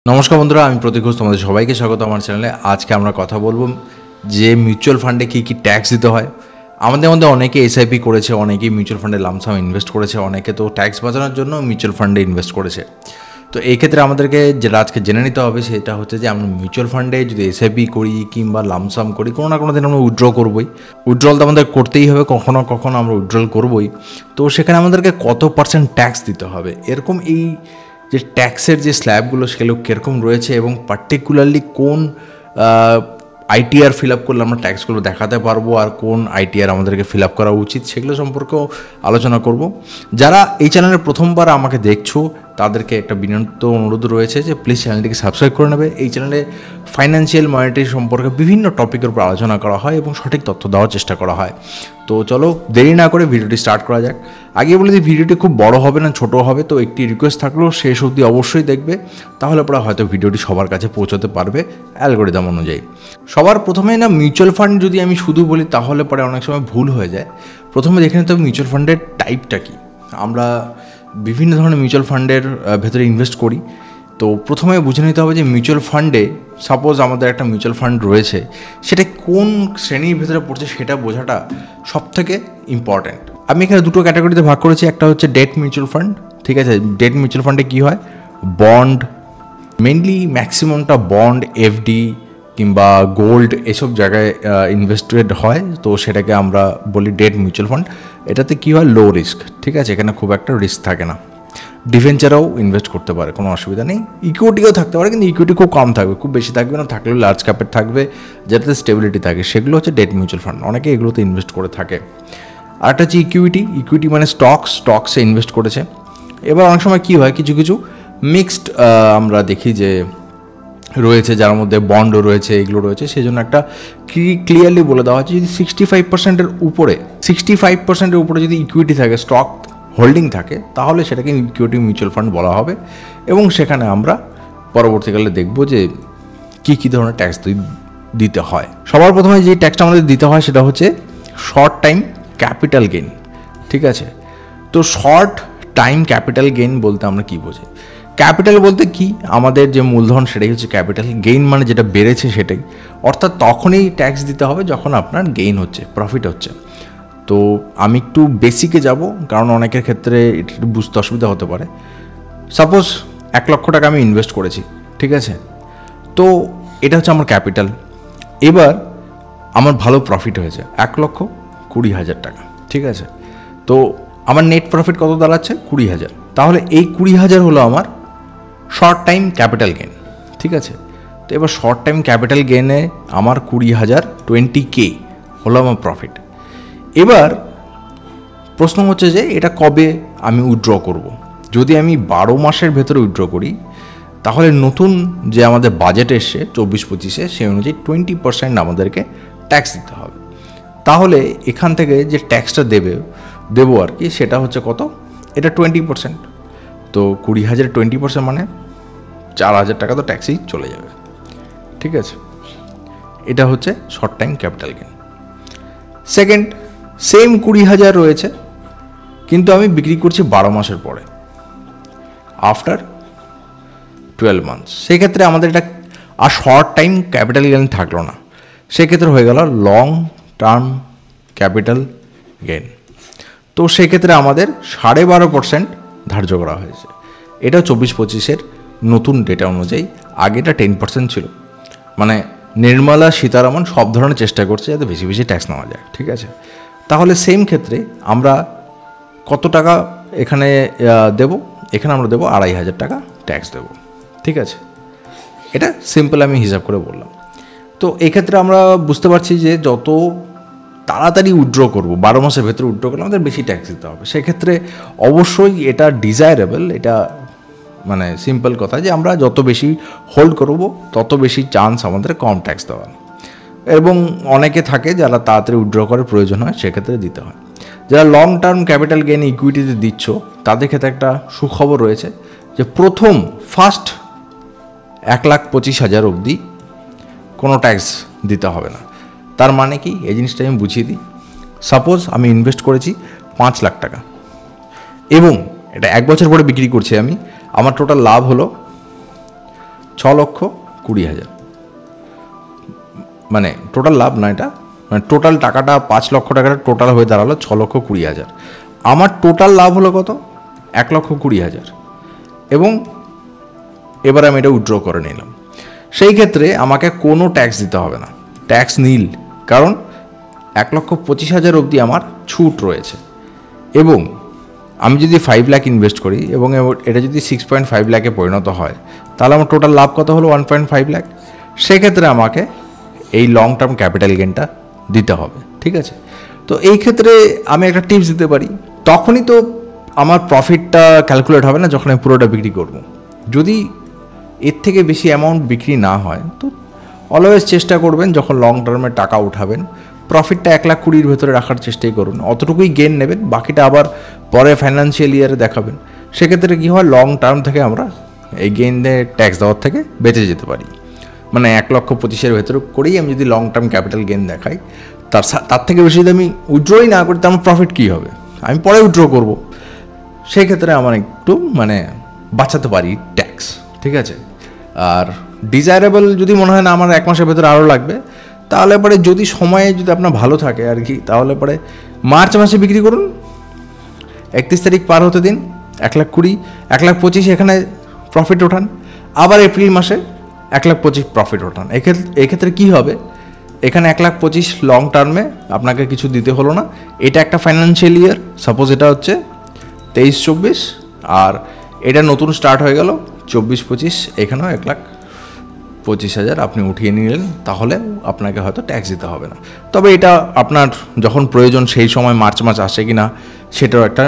নমস্কার বন্ধুরা, আমি প্রতীক ঘোষ, তোমাদের সবাইকে স্বাগত আমার চ্যানেলে। আজকে আমরা কথা বলবো যে মিউচুয়াল ফান্ডে কী কী ট্যাক্স দিতে হয়। আমাদের মধ্যে অনেকে এসআইপি করেছে, অনেকেই মিউচুয়াল ফান্ডে লামসাম ইনভেস্ট করেছে, অনেকে তো ট্যাক্স বাঁচানোর জন্য মিউচুয়াল ফান্ডে ইনভেস্ট করেছে। তো এই ক্ষেত্রে আমাদেরকে যেটা আজকে জেনে নিতে হবে সেটা হচ্ছে যে আমরা মিউচুয়াল ফান্ডে যদি এসআইপি করি কিংবা লামসাম করি, কোনো না কোনো দিন আমরা উইথড্র করবোই। উইথড্রল তো আমাদের করতেই হবে, কখনো কখনো আমরা উইথড্রল করবোই। তো সেখানে আমাদেরকে কত পার্সেন্ট ট্যাক্স দিতে হবে, এরকম এই যে ট্যাক্সের যে স্ল্যাবগুলো সেগুলো কীরকম রয়েছে এবং পার্টিকুলারলি কোন আইটিআর ফিল আপ করলে আমরা ট্যাক্সগুলো দেখাতে পারবো আর কোন আইটিআর আমাদেরকে ফিল আপ করা উচিত সেগুলো সম্পর্কেও আলোচনা করব। যারা এই চ্যানেলে প্রথমবার আমাকে দেখছো তাদেরকে একটা বিনীত অনুরোধ রয়েছে যে প্লিজ চ্যানেলটিকে সাবস্ক্রাইব করে নেবে। এই চ্যানেলে ফাইন্যান্সিয়াল মনিটারি সম্পর্কে বিভিন্ন টপিকের উপর আলোচনা করা হয় এবং সঠিক তথ্য দেওয়ার চেষ্টা করা হয়। তো চলো দেরি না করে ভিডিওটি স্টার্ট করা যাক। আগে বলে দিই, ভিডিওটি খুব বড় হবে না, ছোট হবে। তো একটি রিকোয়েস্ট থাকলেও শেষ অবধি অবশ্যই দেখবে, তাহলে পরে হয়তো ভিডিওটি সবার কাছে পৌঁছতে পারবে অ্যালগরিদম অনুযায়ী। সবার প্রথমে না মিউচুয়াল ফান্ড যদি আমি শুধু বলি তাহলে পরে অনেক সময় ভুল হয়ে যায়। প্রথমে দেখে নিতে হবে মিউচুয়াল ফান্ডের টাইপটা কী। আমরা বিভিন্ন ধরনের মিউচুয়াল ফান্ডের ভেতরে ইনভেস্ট করি। তো প্রথমে বুঝে নিতে হবে যে মিউচুয়াল ফান্ডে সাপোজ আমাদের একটা মিউচুয়াল ফান্ড রয়েছে, সেটা কোন শ্রেণীর ভেতরে পড়ছে সেটা বোঝাটা সবথেকে ইম্পর্ট্যান্ট। আমি এখানে দুটো ক্যাটাগরিতে ভাগ করেছি। একটা হচ্ছে ডেট মিউচুয়াল ফান্ড, ঠিক আছে। ডেট মিউচুয়াল ফান্ডে কী হয়, বন্ড, মেনলি ম্যাক্সিমামটা বন্ড, এফডি কিংবা গোল্ড এসব জায়গায় ইনভেস্টেড হয়। তো সেটাকে আমরা বলি ডেট মিউচুয়াল ফান্ড। এটাতে কী হয়, লো রিস্ক, ঠিক আছে। এখানে খুব একটা রিস্ক থাকে না। ডিভেঞ্চারেও ইনভেস্ট করতে পারে, কোনো অসুবিধা নেই। ইকুইটিও থাকতে পারে, কিন্তু ইকুইটি খুব কম থাকবে, খুব বেশি থাকবে না। থাকলেও লার্জ ক্যাপের থাকবে, যেটাতে স্টেবিলিটি থাকে। সেগুলো হচ্ছে ডেট মিউচুয়াল ফান্ড, অনেকে এগুলোতে ইনভেস্ট করে থাকে। আরেকটা হচ্ছে ইকুইটি মানে স্টকসে ইনভেস্ট করেছে। এবার অনেক সময় কী হয়, কিছু কিছু মিক্সড আমরা দেখি যে রয়েছে, যার মধ্যে বন্ডও রয়েছে, এগুলো রয়েছে। সেই জন্য একটা ক্লিয়ারলি বলে দেওয়া হচ্ছে যদি 65%-এর উপরে যদি ইকুইটি থাকে, স্টক হোল্ডিং থাকে, তাহলে সেটাকে ইকুইটি মিউচুয়াল ফান্ড বলা হবে। এবং সেখানে আমরা পরবর্তীকালে দেখব যে কী কী ধরনের ট্যাক্স দিতে হয়। সবার প্রথমে যে ট্যাক্সটা আমাদের দিতে হয় সেটা হচ্ছে শর্ট টাইম ক্যাপিটাল গেইন, ঠিক আছে। তো শর্ট টাইম ক্যাপিটাল গেইন বলতে আমরা কী বোঝাই? ক্যাপিটাল বলতে কি, আমাদের যে মূলধন সেটাই হচ্ছে ক্যাপিটাল। গেইন মানে যেটা বেড়েছে সেটাই, অর্থাৎ তখনই ট্যাক্স দিতে হবে যখন আপনার গেইন হচ্ছে, প্রফিট হচ্ছে। তো আমি একটু বেসিকে যাব, কারণ অনেকের ক্ষেত্রে এটা একটু বুঝতে অসুবিধা হতে পারে। সাপোজ 1 লক্ষ টাকা আমি ইনভেস্ট করেছি, ঠিক আছে। তো এটা হচ্ছে আমার ক্যাপিটাল। এবার আমার ভালো প্রফিট হয়েছে 1,20,000 টাকা, ঠিক আছে। তো আমার নেট প্রফিট কত দাঁড়াচ্ছে? 20,000। তাহলে এই 20,000 হলো আমার শর্ট টাইম ক্যাপিটাল গেইন, ঠিক আছে। তো এবার শর্ট টাইম ক্যাপিটাল গেইনে আমার 20,000, 20K হলো আমার প্রফিট। এবার প্রশ্ন হচ্ছে যে এটা কবে আমি উইথড্র করব। যদি আমি 12 মাসের ভেতরে উইথড্র করি, তাহলে নতুন যে আমাদের বাজেট এসছে 24-25-এ, সেই অনুযায়ী 20% আমাদেরকে ট্যাক্স দিতে হবে। তাহলে এখান থেকে যে ট্যাক্সটা দেবো আর কি, সেটা হচ্ছে কত? এটা 20%। তো 20,000 20% মানে 4,000 টাকা তো ট্যাক্সেই চলে যাবে, ঠিক আছে। এটা হচ্ছে short time capital gain. Second, same 20,000 রয়েছে, কিন্তু আমি বিক্রি করছি 12 মাসের পরে, আফটার 12 মান্থস। সেক্ষেত্রে আমাদের এটা আর শর্ট টাইম ক্যাপিটাল গেইন থাকলো না, সেক্ষেত্রে হয়ে গেল লং টার্ম ক্যাপিটাল গেইন। তো সেক্ষেত্রে আমাদের 12.5% ধার্য করা হয়েছে। এটা 24-25-এর নতুন ডেটা অনুযায়ী। আগেটা 10% ছিল। মানে নির্মলা সীতারামন সব ধরনের চেষ্টা করছে যাতে বেশি বেশি ট্যাক্স নেওয়া যায়, ঠিক আছে। তাহলে সেম ক্ষেত্রে আমরা কত টাকা এখানে দেব? এখানে আমরা দেবো 2,500 টাকা ট্যাক্স দেব, ঠিক আছে। এটা সিম্পল আমি হিসাব করে বললাম। তো এক্ষেত্রে আমরা বুঝতে পারছি যে যত তাড়াতাড়ি উইথড্র করবো, 12 মাসের ভেতরে উইথড্র করলে আমাদের বেশি ট্যাক্স দিতে হবে। সেক্ষেত্রে অবশ্যই এটা ডিজায়ারেবল, এটা মানে সিম্পল কথা যে আমরা যত বেশি হোল্ড করব তত বেশি চান্স আমাদের কম ট্যাক্স দেওয়ার। এবং অনেকে থাকে যারা তাড়াতাড়ি উইথড্র করার প্রয়োজন হয়, সেক্ষেত্রে দিতে হয়। যারা লং টার্ম ক্যাপিটাল গেইন ইকুইটিতে দিচ্ছ, তাদের ক্ষেত্রে একটা সুখবর রয়েছে যে ফার্স্ট 1,25,000 অবধি কোনো ট্যাক্স দিতে হবে না। তার মানে কি, এই জিনিসটা আমি বুঝিয়ে দিই। সাপোজ আমি ইনভেস্ট করেছি 5 লাখ টাকা এবং এটা 1 বছর পরে বিক্রি করছি আমি, আমার টোটাল লাভ হলো 6,20,000, মানে টোটাল লাভ না, এটা মানে টোটাল টাকাটা 5 লক্ষ টাকাটা টোটাল হয়ে দাঁড়ালো 6,20,000। আমার টোটাল লাভ হলো কত? 1,20,000। এবং এবার আমি এটা উইথড্র করে নিলাম। সেই ক্ষেত্রে আমাকে কোনো ট্যাক্স দিতে হবে না, ট্যাক্স নীল, কারণ 1,25,000 অবধি আমার ছুট রয়েছে। এবং আমি যদি 5 লাখ ইনভেস্ট করি এবং এটা যদি 6.5 লাখে পরিণত হয়, তাহলে আমার টোটাল লাভ কত হলো? 1.5 লাখ। সেক্ষেত্রে আমাকে এই লং টার্ম ক্যাপিটাল গেনটা দিতে হবে, ঠিক আছে? তো এই ক্ষেত্রে আমি একটা টিপস দিতে পারি, তখনই তো আমার প্রফিটটা ক্যালকুলেট হবে না যখন আমি পুরোটা বিক্রি করব। যদি এর থেকে বেশি অ্যামাউন্ট বিক্রি না হয় তো অলওয়েজ চেষ্টা করবেন যখন লং টার্মে টাকা উঠাবেন, প্রফিটটা 1,20,000 ভেতরে রাখার চেষ্টাই করুন, অতটুকুই গেন নেবেন, বাকিটা আবার পরে ফাইন্যান্সিয়াল ইয়ারে দেখাবেন। সেক্ষেত্রে কী হয়, লং টার্ম থেকে আমরা এই গেইনে ট্যাক্স দেওয়ার থেকে বেঁচে যেতে পারি। মানে 1,25,000 ভেতরে করেই আমি যদি লং টার্ম ক্যাপিটাল গেইন দেখাই, তার থেকে বেশি যদি আমি উইথড্রই না করি, তো আমার প্রফিট কী হবে? আমি পরে উইথড্র করবো। সেই ক্ষেত্রে আমার একটু মানে বাঁচাতে পারি ট্যাক্স, ঠিক আছে? আর ডিজায়ারেবল যদি মনে হয় না আমার 1 মাসের ভেতরে আরও লাগবে, তাহলে পরে যদি সময়ে যদি আপনার ভালো থাকে আর কি, তাহলে পরে মার্চ মাসে বিক্রি করুন, 31 তারিখ পার হতে দিন, 1,20,000, 1,25,000 এখানে প্রফিট ওঠান, আবার এপ্রিল মাসে 1,25,000 প্রফিট ওঠান। এক্ষেত্রে কী হবে, এখানে 1,25,000 লং টার্মে আপনাকে কিছু দিতে হলো না। এটা একটা ফাইন্যান্সিয়াল ইয়ার, সাপোজ এটা হচ্ছে 23-24, আর এটা নতুন স্টার্ট হয়ে গেল 24-25, এখানেও 1,25,000 আপনি উঠিয়ে নিলেন, তাহলে আপনাকে হয়তো ট্যাক্স দিতে হবে না। তবে এটা আপনার যখন প্রয়োজন সেই সময় মার্চ মাস আসে কি না সেটাও একটা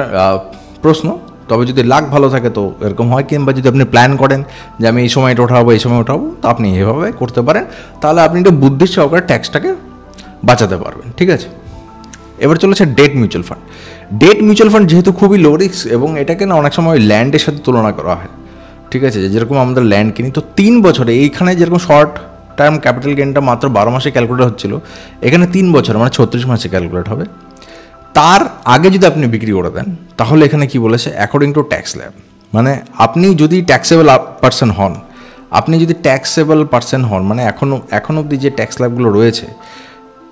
প্রশ্ন। তবে যদি লাক ভালো থাকে তো এরকম হয়, কিংবা যদি আপনি প্ল্যান করেন যে আমি এই সময়টা ওঠাবো, এই সময় ওঠাবো, তো আপনি এভাবে করতে পারেন, তাহলে আপনি একটু বুদ্ধির সহকারে ট্যাক্সটাকে বাঁচাতে পারবেন, ঠিক আছে? এবার চলেছে date mutual fund. Date mutual fund যেহেতু খুবই লো রিস্ক এবং এটাকে না অনেক সময় ল্যান্ডের সাথে তুলনা করা হয়, ঠিক আছে? যেরকম আমাদের ল্যান্ড কিনি, তো 3 বছরে এইখানে যেরকম শর্ট টার্ম ক্যাপিটাল গেনটা মাত্র 12 মাসে ক্যালকুলেট হচ্ছিল, এখানে 3 বছর মানে 36 মাসে ক্যালকুলেট হবে। তার আগে যদি আপনি বিক্রি করে দেন, তাহলে এখানে কি বলেছে, অ্যাকর্ডিং টু ট্যাক্স ল্যাব, মানে আপনি যদি ট্যাক্সেবল পার্সন হন, মানে এখন অবধি যে ট্যাক্স ল্যাবগুলো রয়েছে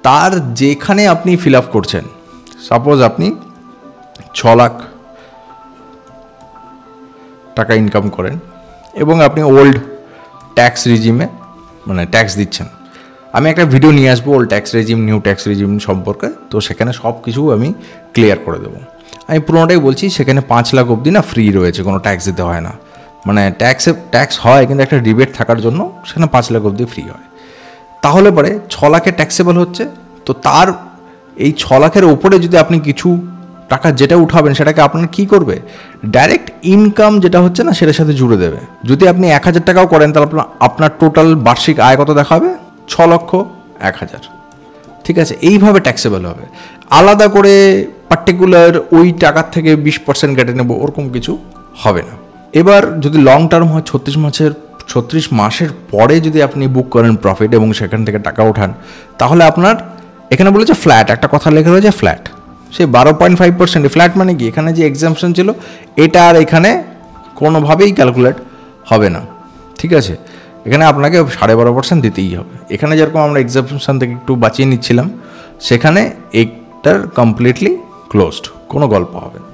তার যেখানে আপনি ফিল আপ করছেন, সাপোজ আপনি 6 লাখ টাকা ইনকাম করেন এবং আপনি ওল্ড ট্যাক্স রিজিমে মানে ট্যাক্স দিচ্ছেন। আমি একটা ভিডিও নিয়ে আসবো old tax regime, new tax regime সম্পর্কে, তো সেখানে সব কিছু আমি ক্লিয়ার করে দেবো। আমি পুরোটাই বলছি, সেখানে 5 লাখ অবধি না ফ্রি রয়েছে, কোনো ট্যাক্স দিতে হয় না। মানে ট্যাক্স হয় কিন্তু একটা রিবেট থাকার জন্য সেখানে 5 লাখ অবধি ফ্রি হয়। তাহলে পরে 6 লাখে ট্যাক্সেবল হচ্ছে, তো তার এই 6 লাখের ওপরে যদি আপনি কিছু টাকা যেটা উঠাবেন সেটাকে আপনার কী করবে, ডাইরেক্ট ইনকাম যেটা হচ্ছে না সেটার সাথে জুড়ে দেবে। যদি আপনি 1,000 টাকাও করেন, তাহলে আপনার টোটাল বার্ষিক আয় কত দেখাবে, 6,01,000, ঠিক আছে? এইভাবে ট্যাক্সেবল হবে। আলাদা করে পার্টিকুলার ওই টাকার থেকে 20% কেটে নেব, ওরকম কিছু হবে না। এবার যদি লং টার্ম হয় 36 মাসের পরে যদি আপনি বুক করেন প্রফিট এবং সেখান থেকে টাকা ওঠান, তাহলে আপনার এখানে বলেছে ফ্ল্যাট, একটা কথা লেখা রয়েছে ফ্ল্যাট, সেই 12.5%। ফ্ল্যাট মানে কি, এখানে যে এক্সাম্পশন ছিল এটা আর এখানে কোনোভাবেই ক্যালকুলেট হবে না, ঠিক আছে? এখানে আপনাকে 12.5% দিতেই হবে। এখানে যেরকম আমরা এক্সাম্পশন থেকে একটু বাঁচিয়ে নিচ্ছিলাম, সেখানে এটার কমপ্লিটলি ক্লোজড, কোনো গল্প হবে না।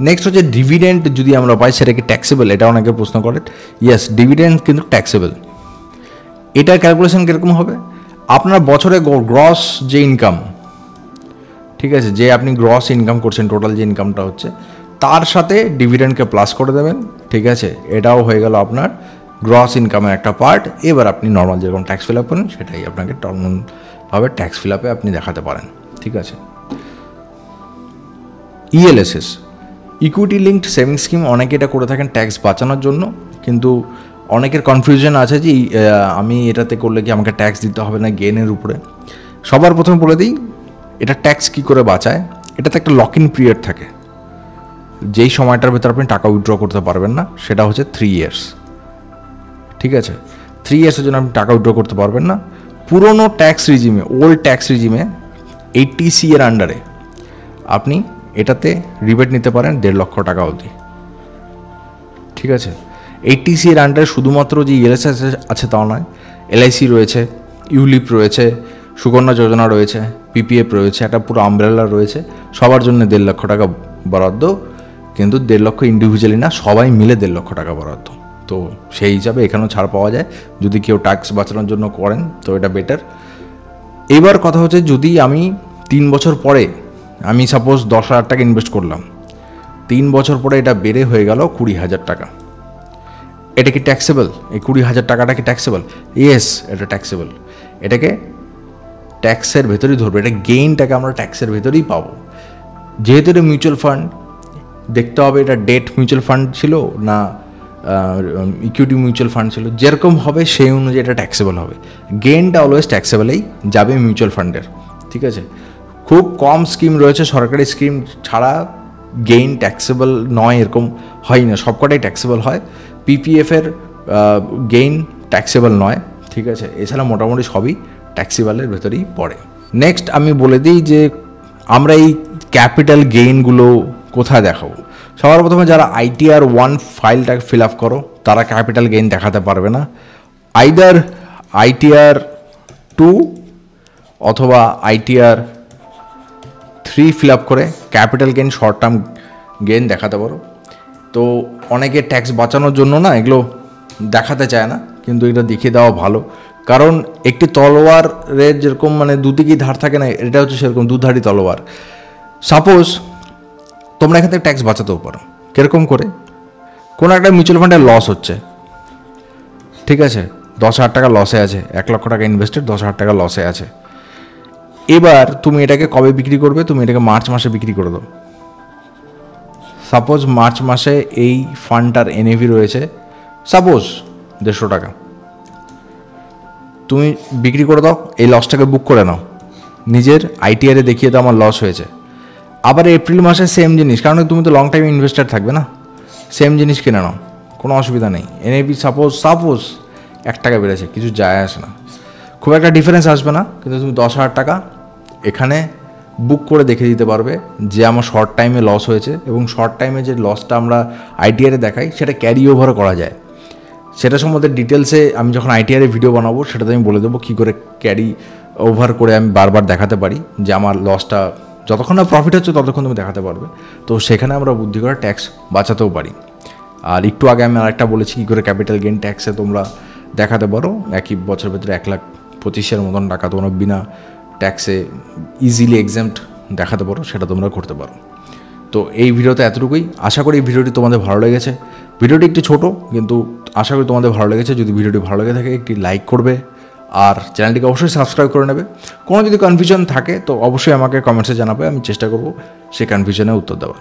নেক্সট হচ্ছে ডিভিডেন্ড যদি আমরা পাই সেটা কি ট্যাক্সেবল, এটা অনেকে প্রশ্ন করেন। ইয়েস, ডিভিডেন্ড কিন্তু ট্যাক্সেবল। এটার ক্যালকুলেশন কীরকম হবে, আপনার বছরে গ্রস যে ইনকাম, ঠিক আছে, যে আপনি গ্রস ইনকাম করছেন, টোটাল যে ইনকামটা হচ্ছে তার সাথে ডিভিডেন্ডকে প্লাস করে দেবেন, ঠিক আছে? এটাও হয়ে গেল আপনার গ্রস ইনকামের একটা পার্ট। এবার আপনি নর্মাল যেরকম ট্যাক্স ফিল আপ করেন সেটাই আপনাকে নর্মালভাবে ট্যাক্স ফিল আপে আপনি দেখাতে পারেন, ঠিক আছে? ELSS, equity linked savings scheme, অনেকে এটা করে থাকেন ট্যাক্স বাঁচানোর জন্য, কিন্তু অনেকের কনফিউশন আছে যে আমি এটাতে করলে কি আমাকে ট্যাক্স দিতে হবে না গেনের উপরে। সবার প্রথমে বলে দিই, এটা ট্যাক্স কী করে বাঁচায়। এটাতে একটা লক ইন পিরিয়ড থাকে, যেই সময়টার ভেতর আপনি টাকা উইথড্র করতে পারবেন না, সেটা হচ্ছে 3 ইয়ার্স, ঠিক আছে? 3 ইয়ার্সের জন্য আপনি টাকা উইথড্র করতে পারবেন না। পুরনো ট্যাক্স রিজিমে, ওল্ড ট্যাক্স রিজিমে 80C এর আন্ডারে আপনি এটাতে রিবেট নিতে পারেন 1.5 লক্ষ টাকা অবধি, ঠিক আছে? এইটিসি এর আন্ডারে শুধুমাত্র যে ইএলএসএস আছে তাও নয়, এলআইসি রয়েছে, ইউলিপ রয়েছে, সুকন্যা যোজনা রয়েছে, পিপিএফ রয়েছে, একটা পুরো আমব্রেলা রয়েছে। সবার জন্য 1.5 লক্ষ টাকা বরাদ্দ, কিন্তু 1.5 লক্ষ ইন্ডিভিজুয়ালি না, সবাই মিলে 1.5 লক্ষ টাকা বরাদ্দ। তো সেই হিসাবে এখানেও ছাড় পাওয়া যায়, যদি কেউ ট্যাক্স বাঁচানোর জন্য করেন তো এটা বেটার। এবার কথা হচ্ছে, যদি আমি 3 বছর পরে আমি সাপোজ 10,000 টাকা ইনভেস্ট করলাম, 3 বছর পরে এটা বেড়ে হয়ে গেল 20,000 টাকা, এটা কি ট্যাক্সেবল? এই 20,000 টাকাটা কি ট্যাক্সেবল? ইয়েস, এটা ট্যাক্সেবল। এটাকে ট্যাক্সের ভেতরেই ধরবে, এটা গেইনটাকে আমরা ট্যাক্সের ভেতরেই পাবো। যেহেতু এটা মিউচুয়াল ফান্ড, দেখতে হবে এটা ডেট মিউচুয়াল ফান্ড ছিল না ইকুইটি মিউচুয়াল ফান্ড ছিল, যেরকম হবে সেই অনুযায়ী এটা ট্যাক্সেবল হবে। গেইনটা অলওয়েজ ট্যাক্সেবলেই যাবে মিউচুয়াল ফান্ডের, ঠিক আছে? খুব কম স্কিম রয়েছে, সরকারি স্কিম ছাড়া গেইন ট্যাক্সেবল নয় এরকম হয় না, সবকটাই ট্যাক্সেবল হয়। পিপিএফের গেইন ট্যাক্সেবল নয়, ঠিক আছে? এছাড়া মোটামুটি সবই ট্যাক্সেবলের ভেতরেই পড়ে। নেক্সট আমি বলে দিই যে আমরা এই ক্যাপিটাল গেইনগুলো কোথায় দেখাবো। সবার প্রথমে যারা ITR 1 ফাইলটাকে ফিল আপ করো তারা ক্যাপিটাল গেইন দেখাতে পারবে না, আইদার ITR 2 অথবা ITR 3 ফিল আপ করে capital gain, short term gain দেখাতে পারো। তো অনেকে ট্যাক্স বাঁচানোর জন্য না এগুলো দেখাতে চায় না, কিন্তু এটা দেখিয়ে দেওয়া ভালো। কারণ একটি তলোয়ারের যেরকম মানে দুদিকেই ধার থাকে না, এটা হচ্ছে সেরকম দুধারী তলোয়ার। সাপোজ তোমরা এখান থেকে ট্যাক্স বাঁচাতেও পারো। কীরকম করে? কোনো একটা মিউচুয়াল ফান্ডের লস হচ্ছে, ঠিক আছে, 10,000 টাকা লসে আছে, 1 লক্ষ টাকা ইনভেস্টেড, 10,000 টাকা লসে আছে। এবার তুমি এটাকে কবে বিক্রি করবে? তুমি এটাকে মার্চ মাসে বিক্রি করে দাও। সাপোজ মার্চ মাসে এই ফান্ডটার NAV রয়েছে সাপোজ 150 টাকা, তুমি বিক্রি করে দাও, এই লসটাকে বুক করে নাও, নিজের ITR দেখিয়ে দাও আমার লস হয়েছে। আবার এপ্রিল মাসে সেম জিনিস, কারণ তুমি তো লং টাইম ইনভেস্টার থাকবে না, সেম জিনিস কিনে নাও, কোনো অসুবিধা নেই। NAV সাপোজ 1 টাকা বেড়েছে, কিছু যায় আসে না, খুব একটা ডিফারেন্স আসবে না, কিন্তু তুমি 10,000 টাকা এখানে বুক করে দেখে দিতে পারবে যে আমার শর্ট টাইমে লস হয়েছে। এবং শর্ট টাইমে যে লসটা আমরা ITR দেখাই সেটা ক্যারি ওভারও করা যায়। সেটা সম্বন্ধে ডিটেলসে আমি যখন ITR ভিডিও বানাবো সেটাতে আমি বলে দেবো কী করে ক্যারি ওভার করে আমি বারবার দেখাতে পারি যে আমার লসটা যতক্ষণ না প্রফিট হচ্ছে ততক্ষণ তুমি দেখাতে পারবে। তো সেখানে আমরা বুদ্ধি করে ট্যাক্স বাঁচাতেও পারি। আর একটু আগে আমি আরেকটা বলেছি কী করে ক্যাপিটাল গেইন ট্যাক্সে তোমরা দেখাতে পারো, একই বছরের ভেতরে 1,25,000 মতন টাকা তোমরা বিনা ট্যাক্সে ইজিলি এক্সাম্পট দেখাতে পারো, সেটা তোমরা করতে পারো। তো এই ভিডিওতে এতটুকুই। আশা করি এই ভিডিওটি তোমাদের ভালো লেগেছে। ভিডিওটি একটু ছোটো, কিন্তু আশা করি তোমাদের ভালো লেগেছে। যদি ভিডিওটি ভালো লেগে থাকে একটি লাইক করবে, আর চ্যানেলটিকে অবশ্যই সাবস্ক্রাইব করে নেবে। কোনো যদি কনফিউশন থাকে তো অবশ্যই আমাকে কমেন্টসে জানাবে, আমি চেষ্টা করব সেই কনফিউশনের উত্তর দেওয়ার।